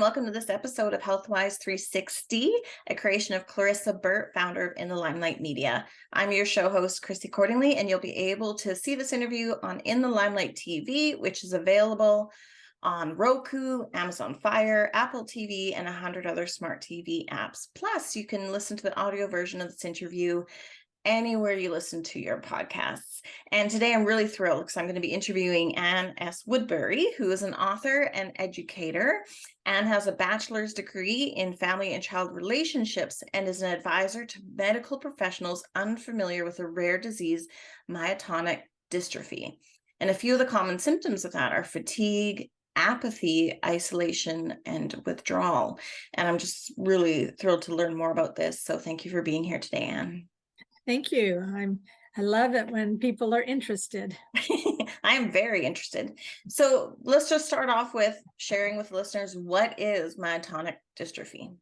and welcome to this episode of Health WISE-360, a creation of Clarissa Burt, founder of In the Limelight Media. I'm your show host, Chrissy Cordingley, and you'll be able to see this interview on In the Limelight TV, which is available on Roku, Amazon Fire, Apple TV, and 100 other smart TV apps. Plus, you can listen to the audio version of this interview anywhere you listen to your podcasts. And today I'm really thrilled because I'm going to be interviewing Anne S. Woodbury, who is an author and educator. Anne has a bachelor's degree in family and child relationships and is an advisor to medical professionals unfamiliar with a rare disease, myotonic dystrophy. And a few of the common symptoms of that are fatigue, apathy, isolation, and withdrawal. And I'm just really thrilled to learn more about this. So thank you for being here today, Anne. Thank you. I love it when people are interested. I'm very interested. So let's just start off with sharing with listeners, what is myotonic dystrophy?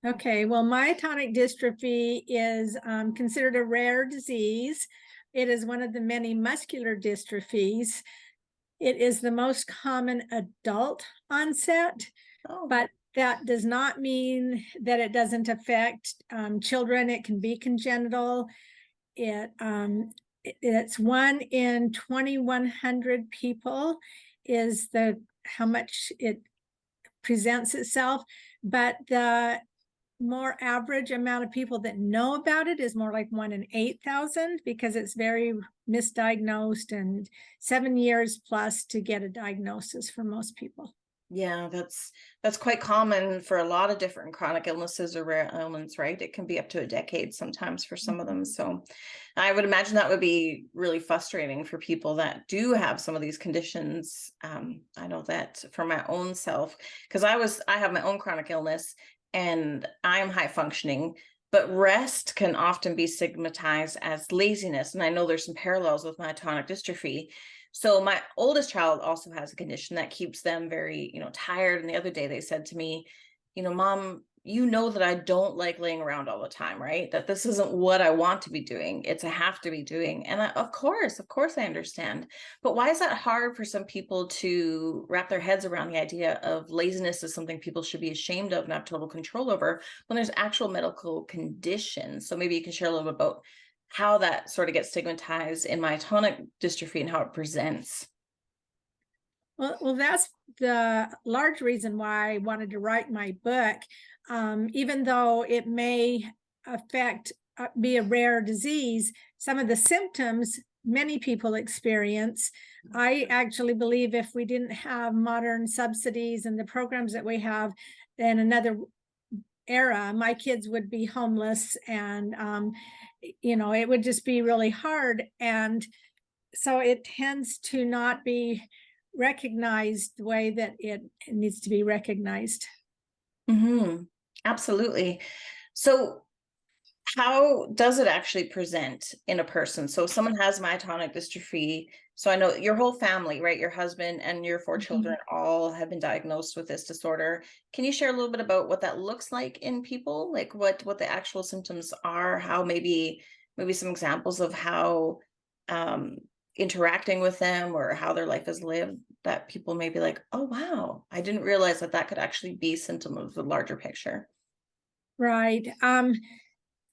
Okay, well, myotonic dystrophy is considered a rare disease. It is one of the many muscular dystrophies. It is the most common adult onset, but that does not mean that it doesn't affect children. It can be congenital. It's 1 in 2,100 people is how much it presents itself, but the more average amount of people that know about it is more like 1 in 8,000 because it's very misdiagnosed and 7 years plus to get a diagnosis for most people. Yeah, that's quite common for a lot of different chronic illnesses or rare ailments, right? It can be up to a decade sometimes for some of them. So I would imagine that would be really frustrating for people that do have some of these conditions. I know that for my own self, because I have my own chronic illness and I'm high functioning, but rest can often be stigmatized as laziness. And I know there's some parallels with myotonic dystrophy. So my oldest child also has a condition that keeps them very, tired. And the other day they said to me, Mom, you know that I don't like laying around all the time, right? That this isn't what I want to be doing. It's a have to be doing. And of course, I understand. But why is that hard for some people to wrap their heads around the idea of laziness as something people should be ashamed of and have total control over when there's actual medical conditions? So maybe you can share a little bit about how that sort of gets stigmatized in myotonic dystrophy and how it presents. Well, that's the large reason why I wanted to write my book. Even though it may be a rare disease, some of the symptoms many people experience. I actually believe if we didn't have modern subsidies and the programs that we have in another era, my kids would be homeless and it would just be really hard. And so it tends to not be recognized the way that it needs to be recognized. Mm-hmm. Absolutely. So how does it actually present in a person? So if someone has myotonic dystrophy, so I know your whole family, right? Your husband and your 4 children all have been diagnosed with this disorder. Can you share a little bit about what that looks like in people? Like what the actual symptoms are, how maybe some examples of how interacting with them or how their life is lived, that people may be like, oh, wow, I didn't realize that could actually be a symptom of the larger picture. Right.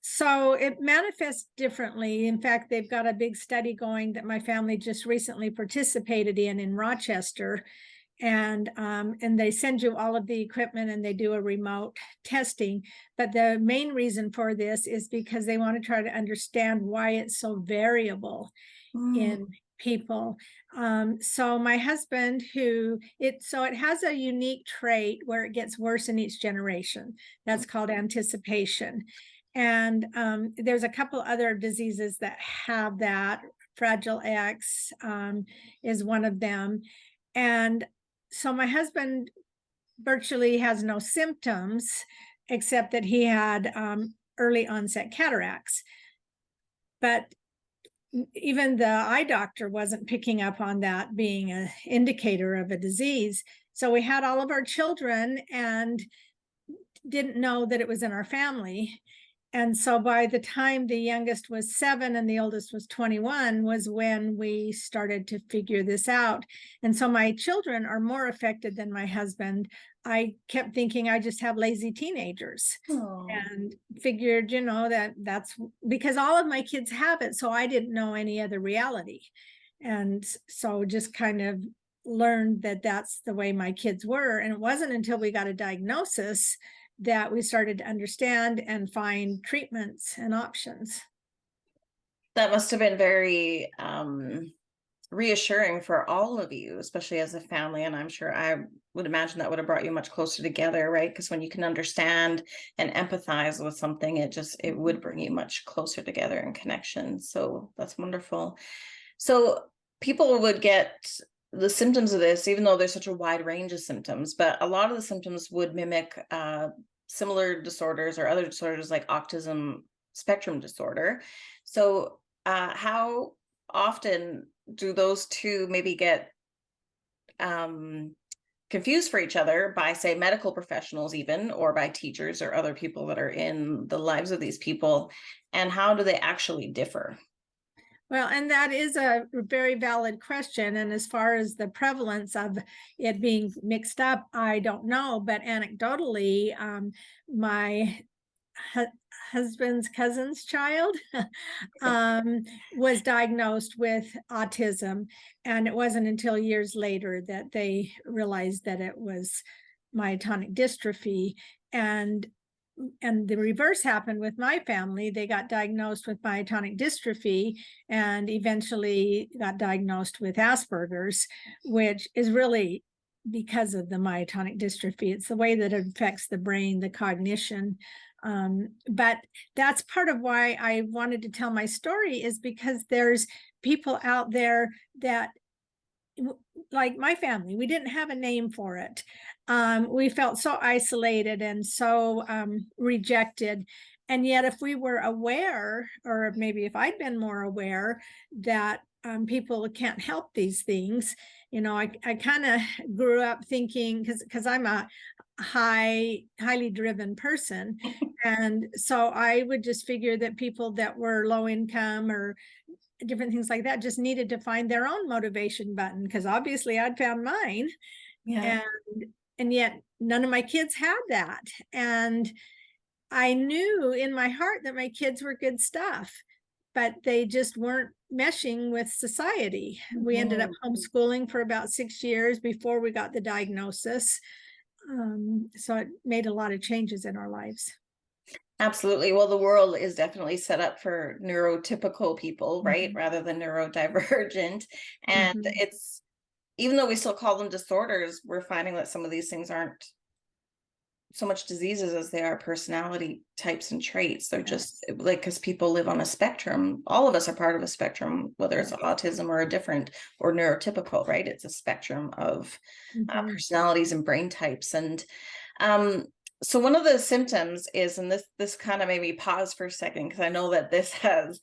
So it manifests differently. In fact, they've got a big study going that my family just recently participated in Rochester. And they send you all of the equipment and they do a remote testing. But the main reason for this is because they want to try to understand why it's so variable in people. So my husband, it has a unique trait where it gets worse in each generation. That's called anticipation. And there's a couple other diseases that have that. Fragile X is one of them. And so my husband virtually has no symptoms except that he had early onset cataracts. But even the eye doctor wasn't picking up on that being an indicator of a disease. So we had all of our children and didn't know that it was in our family. And so by the time the youngest was 7 and the oldest was 21 was when we started to figure this out. And so my children are more affected than my husband. I kept thinking I just have lazy teenagers, Oh. and figured, that's because all of my kids have it. So I didn't know any other reality. And so just kind of learned that that's the way my kids were. And it wasn't until we got a diagnosis that we started to understand and find treatments and options. That must have been very reassuring for all of you, especially as a family. And I'm sure, I would imagine that would have brought you much closer together, right? Because when you can understand and empathize with something, it would bring you much closer together in connection. So that's wonderful. So people would get the symptoms of this, even though there's such a wide range of symptoms, but a lot of the symptoms would mimic similar disorders or other disorders like autism spectrum disorder. So how often do those two maybe get confused for each other by, say, medical professionals even, or by teachers or other people that are in the lives of these people? And how do they actually differ? Well, and that is a very valid question. And as far as the prevalence of it being mixed up, I don't know. But anecdotally, my husband's cousin's child was diagnosed with autism. And it wasn't until years later that they realized that it was myotonic dystrophy. And the reverse happened with my family. They got diagnosed with myotonic dystrophy and eventually got diagnosed with Asperger's, which is really because of the myotonic dystrophy. It's the way that it affects the brain, the cognition. But that's part of why I wanted to tell my story, is because there's people out there that, like my family, we didn't have a name for it. We felt so isolated and so rejected. And yet if we were aware, or maybe if I'd been more aware that people can't help these things, I kind of grew up thinking, because I'm a highly driven person. And so I would just figure that people that were low income or different things like that just needed to find their own motivation button, because obviously I'd found mine. Yeah. And yet none of my kids had that. And I knew in my heart that my kids were good stuff, but they just weren't meshing with society. We ended up homeschooling for about 6 years before we got the diagnosis. So it made a lot of changes in our lives. Absolutely. Well, the world is definitely set up for neurotypical people, right? Rather than neurodivergent. And it's, even though we still call them disorders, we're finding that some of these things aren't so much diseases as they are personality types and traits. They're just like, because people live on a spectrum. All of us are part of a spectrum, whether it's autism or a different or neurotypical, right? It's a spectrum of personalities and brain types. And so one of the symptoms is, and this kind of made me pause for a second, because I know that this has,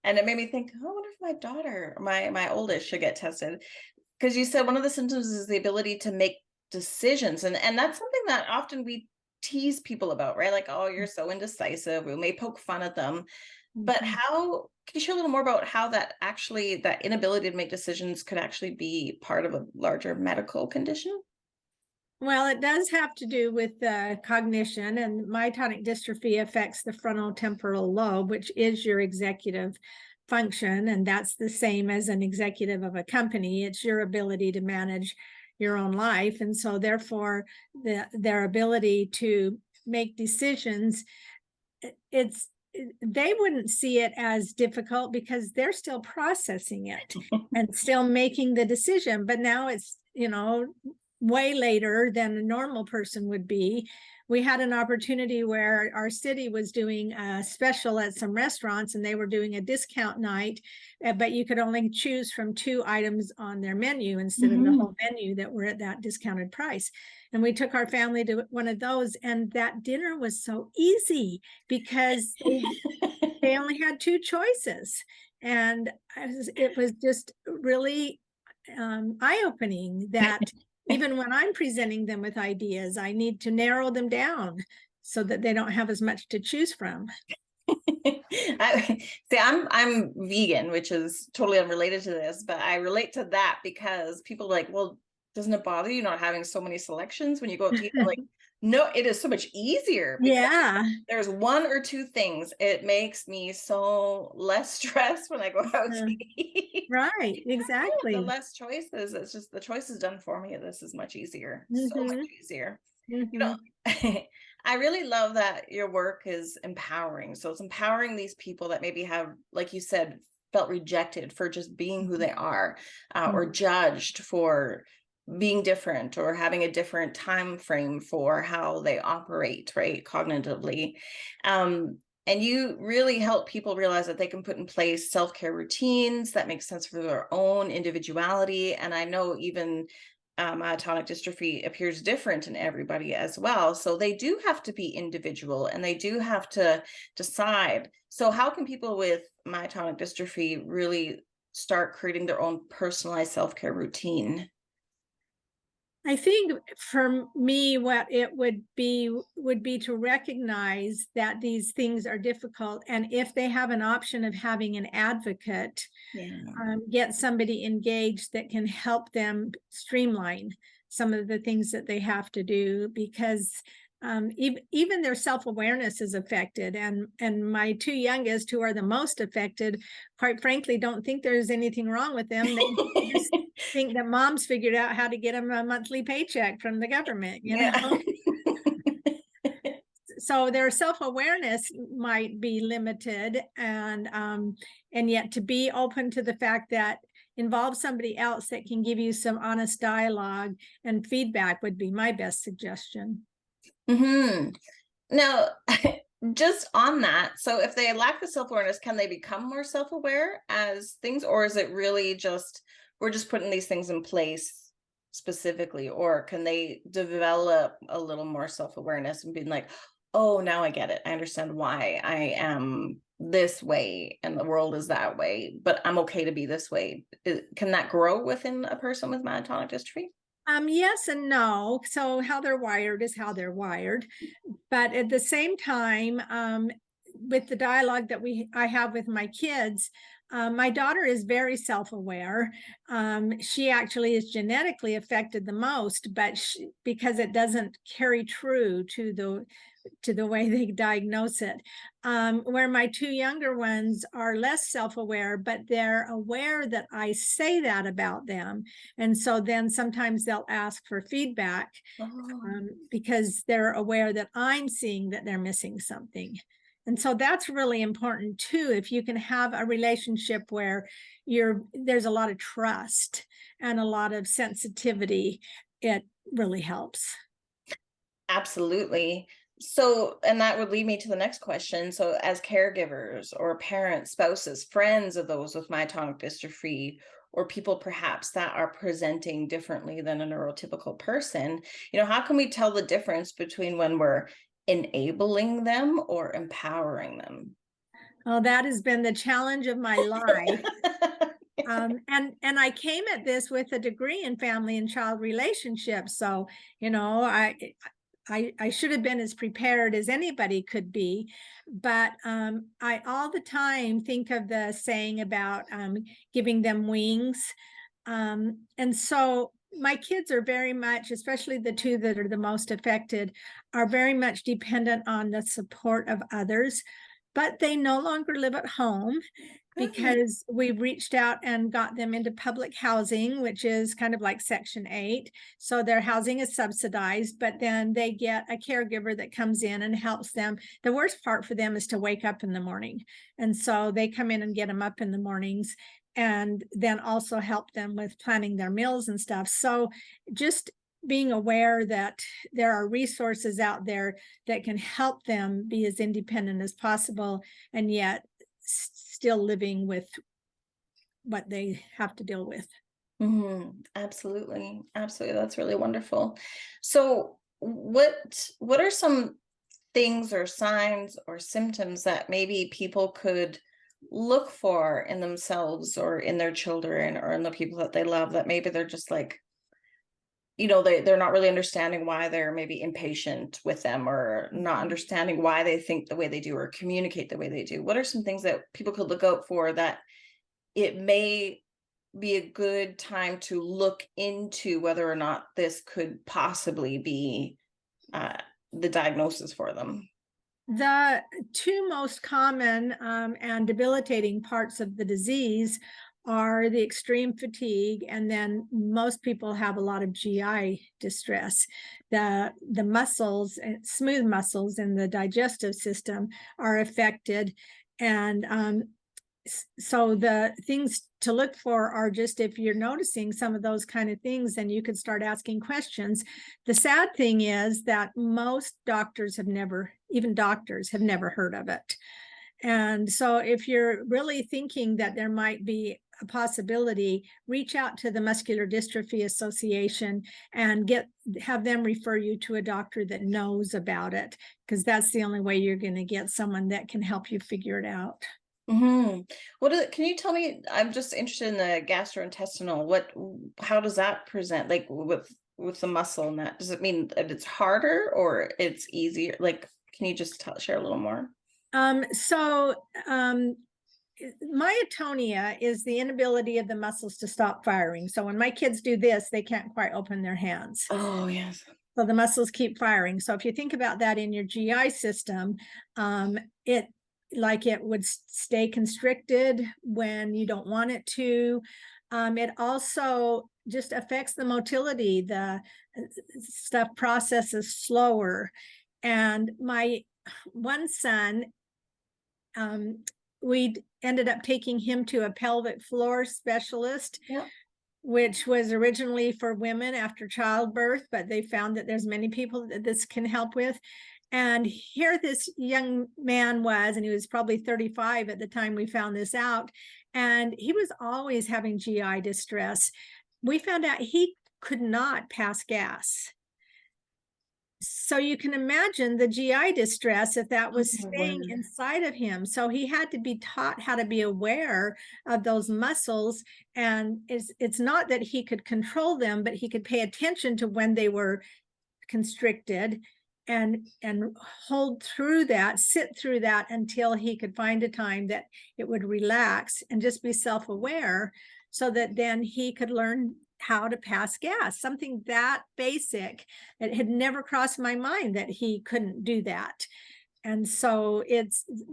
and it made me think, oh, I wonder if my daughter, my oldest, should get tested. Because you said one of the symptoms is the ability to make decisions. And that's something that often we tease people about, right? Like, oh, you're so indecisive. We may poke fun at them. But how, can you share a little more about how that inability to make decisions could actually be part of a larger medical condition? Well, it does have to do with cognition, and myotonic dystrophy affects the frontal temporal lobe, which is your executive function. And that's the same as an executive of a company. It's your ability to manage your own life. And so therefore, their ability to make decisions, they wouldn't see it as difficult because they're still processing it and still making the decision. But now it's, way later than a normal person would be. We had an opportunity where our city was doing a special at some restaurants, and they were doing a discount night, but you could only choose from 2 items on their menu instead of the whole menu that were at that discounted price. And we took our family to one of those, and that dinner was so easy because they only had 2 choices. And it was just really eye-opening that even when I'm presenting them with ideas, I need to narrow them down so that they don't have as much to choose from. I'm vegan, which is totally unrelated to this, but I relate to that because people are like, well, Doesn't it bother you not having so many selections when you go out to eat? I'm like, no, it is so much easier because Yeah, there's one or two things. It makes me so less stressed when I go out uh, to eat. right, The exactly. less choices, it's just the choice is done for me. This is much easier, so much Hmm. easier. You Hmm. know, I really love that your work is empowering. So it's empowering these people that maybe have, like you said, felt rejected for just being who they are, or judged for being different or having a different time frame for how they operate, right, cognitively. And you really help people realize that they can put in place self-care routines that make sense for their own individuality. And I know even myotonic dystrophy appears different in everybody as well. So they do have to be individual and they do have to decide. So how can people with myotonic dystrophy really start creating their own personalized self-care routine? I think for me, what it would be to recognize that these things are difficult. And if they have an option of having an advocate, Yeah. get somebody engaged that can help them streamline some of the things that they have to do, because even their self-awareness is affected. And my two youngest, who are the most affected, quite frankly, don't think there's anything wrong with them. They just think that mom's figured out how to get them a monthly paycheck from the government, you Yeah. know? So their self-awareness might be limited, and yet to be open to the fact that involve somebody else that can give you some honest dialogue and feedback would be my best suggestion. Hmm. Now, just on that, so if they lack the self-awareness, can they become more self-aware as things, or is it really just we're just putting these things in place specifically, or can they develop a little more self-awareness and being like, oh, now I get it. I understand why I am this way and the world is that way, but I'm okay to be this way. Can that grow within a person with myotonic dystrophy? Yes and no. So how they're wired is how they're wired. But at the same time, with the dialogue that I have with my kids, my daughter is very self-aware. She actually is genetically affected the most, but because it doesn't carry true to the way they diagnose it. Where my two younger ones are less self-aware, but they're aware that I say that about them. And so then sometimes they'll ask for feedback, Oh. because they're aware that I'm seeing that they're missing something. And so that's really important too. If you can have a relationship where there's a lot of trust and a lot of sensitivity, it really helps. Absolutely. So, and that would lead me to the next question. So, as caregivers or parents, spouses, friends of those with myotonic dystrophy, or people perhaps that are presenting differently than a neurotypical person, how can we tell the difference between when we're enabling them or empowering them? Well, that has been the challenge of my life. And I came at this with a degree in family and child relationships. So, I should have been as prepared as anybody could be, but I all the time think of the saying about giving them wings. And so my kids are very much, especially the two that are the most affected, are very much dependent on the support of others, but they no longer live at home because we reached out and got them into public housing, which is kind of like Section 8. So their housing is subsidized, but then they get a caregiver that comes in and helps them. The worst part for them is to wake up in the morning. And so they come in and get them up in the mornings, and then also help them with planning their meals and stuff. So just being aware that there are resources out there that can help them be as independent as possible, and yet still living with what they have to deal with. Absolutely. Absolutely. That's really wonderful. So, what are some things or signs or symptoms that maybe people could look for in themselves or in their children or in the people that they love, that maybe they're just like, they're not really understanding why they're maybe impatient with them, or not understanding why they think the way they do or communicate the way they do? What are some things that people could look out for that it may be a good time to look into whether or not this could possibly be the diagnosis for them? The two most common and debilitating parts of the disease are the extreme fatigue, and then most people have a lot of GI distress. The muscles, smooth muscles in the digestive system are affected, and so the things to look for are just, if you're noticing some of those kind of things, then you could start asking questions. The sad thing is that most doctors have never, even doctors have never heard of it. And so if you're really thinking that there might be a possibility, reach out to the Muscular Dystrophy Association and have them refer you to a doctor that knows about it, because that's the only way you're going to get someone that can help you figure it out. Mm-hmm. Can you tell me, I'm just interested in the gastrointestinal, how does that present, like with the muscle and that? Does it mean that it's harder or it's easier? Like, can you just share a little more? Myotonia is the inability of the muscles to stop firing. So when my kids do this, they can't quite open their hands. Oh, yes. So the muscles keep firing. So if you think about that in your GI system, it would stay constricted when you don't want it to. It also just affects the motility. The stuff processes slower. And my one son, we ended up taking him to a pelvic floor specialist, Yep. which was originally for women after childbirth, but they found that there's many people that this can help with. And here this young man was, and he was probably 35 at the time we found this out, and he was always having GI distress. We found out he could not pass gas. So you can imagine the GI distress if that was staying inside of him. So he had to be taught how to be aware of those muscles. And it's not that he could control them, but he could pay attention to when they were constricted and hold through that, sit through that until he could find a time that it would relax and just be self-aware, so that then he could learn how to pass gas, something that basic. It had never crossed my mind that he couldn't do that. And so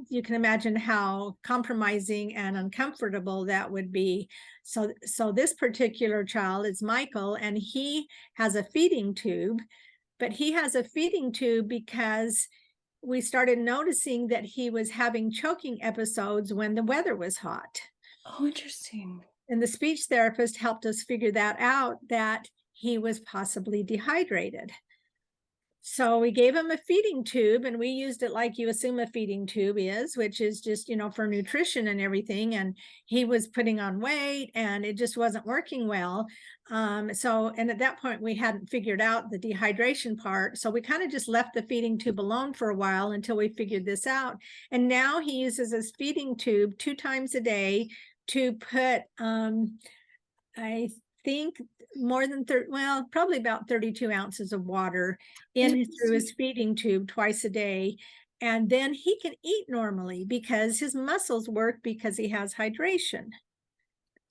you can imagine how compromising and uncomfortable that would be. So this particular child is Michael, and he has a feeding tube, but he has a feeding tube because we started noticing that he was having choking episodes when the weather was hot. Oh, interesting. And the speech therapist helped us figure that out, that he was possibly dehydrated. So we gave him a feeding tube, and we used it like you assume a feeding tube is, which is just, for nutrition and everything. And he was putting on weight and it just wasn't working well. And at that point, we hadn't figured out the dehydration part. So we kind of just left the feeding tube alone for a while until we figured this out. And now he uses his feeding tube 2 times a day to put, I think more than probably about 32 ounces of water in through his feeding tube twice a day. And then he can eat normally because his muscles work because he has hydration.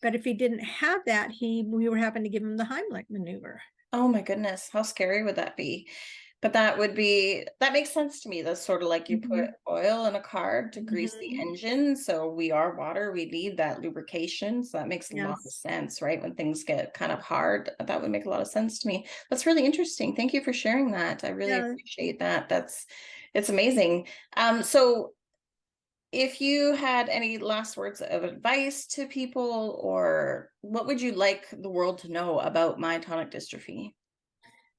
But if he didn't have that, we were having to give him the Heimlich maneuver. Oh my goodness, how scary would that be? But that makes sense to me. That's sort of like you put oil in a car to grease the engine. So we are water, we need that lubrication. So that makes a lot of sense, right? When things get kind of hard, that would make a lot of sense to me. That's really interesting. Thank you for sharing that. I really appreciate that. It's amazing. So if you had any last words of advice to people, or what would you like the world to know about myotonic dystrophy?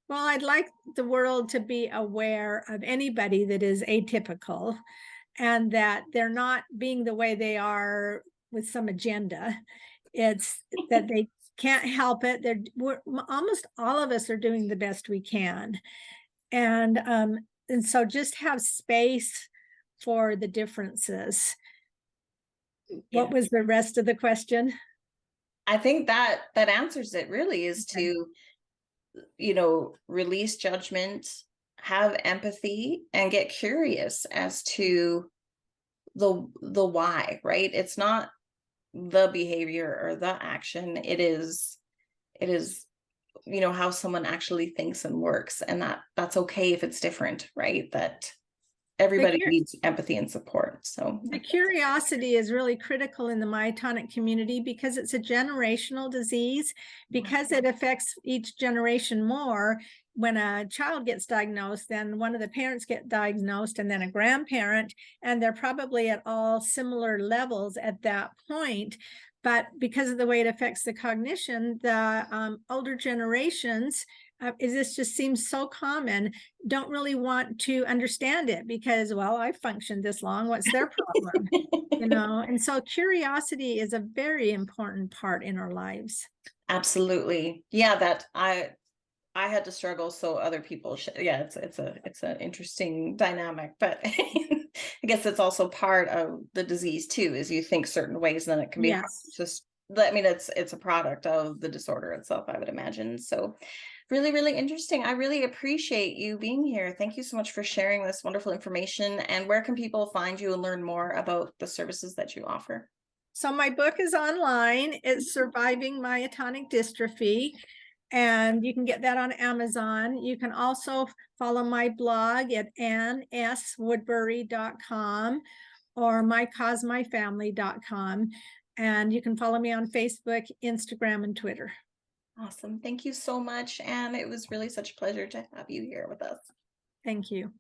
Well, I'd like the world to be aware of anybody that is atypical, and that they're not being the way they are with some agenda. It's that they can't help it. Almost all of us are doing the best we can. And so just have space for the differences. What was the rest of the question? I think that answers it, really, is to release judgment, have empathy, and get curious as to the why, right? It's not the behavior or the action. It is, how someone actually thinks and works, and that's okay if it's different, right? That everybody needs empathy and support. So the curiosity is really critical in the myotonic community because it's a generational disease, because it affects each generation more. When a child gets diagnosed, then one of the parents get diagnosed, and then a grandparent, and they're probably at all similar levels at that point. But because of the way it affects the cognition, the older generations, this just seems so common, don't really want to understand it because, well, I've functioned this long, what's their problem? And so curiosity is a very important part in our lives. Absolutely. Yeah, that I had to struggle so other people should. Yeah, it's an interesting dynamic, but I guess it's also part of the disease too, is you think certain ways, and then it can be hard to just, I mean, it's a product of the disorder itself, I would imagine. So really, really interesting. I really appreciate you being here. Thank you so much for sharing this wonderful information. And where can people find you and learn more about the services that you offer? So my book is online. It's Surviving Myotonic Dystrophy, and you can get that on Amazon. You can also follow my blog at annswoodbury.com or mycausemyfamily.com. And you can follow me on Facebook, Instagram, and Twitter. Awesome. Thank you so much. And it was really such a pleasure to have you here with us. Thank you.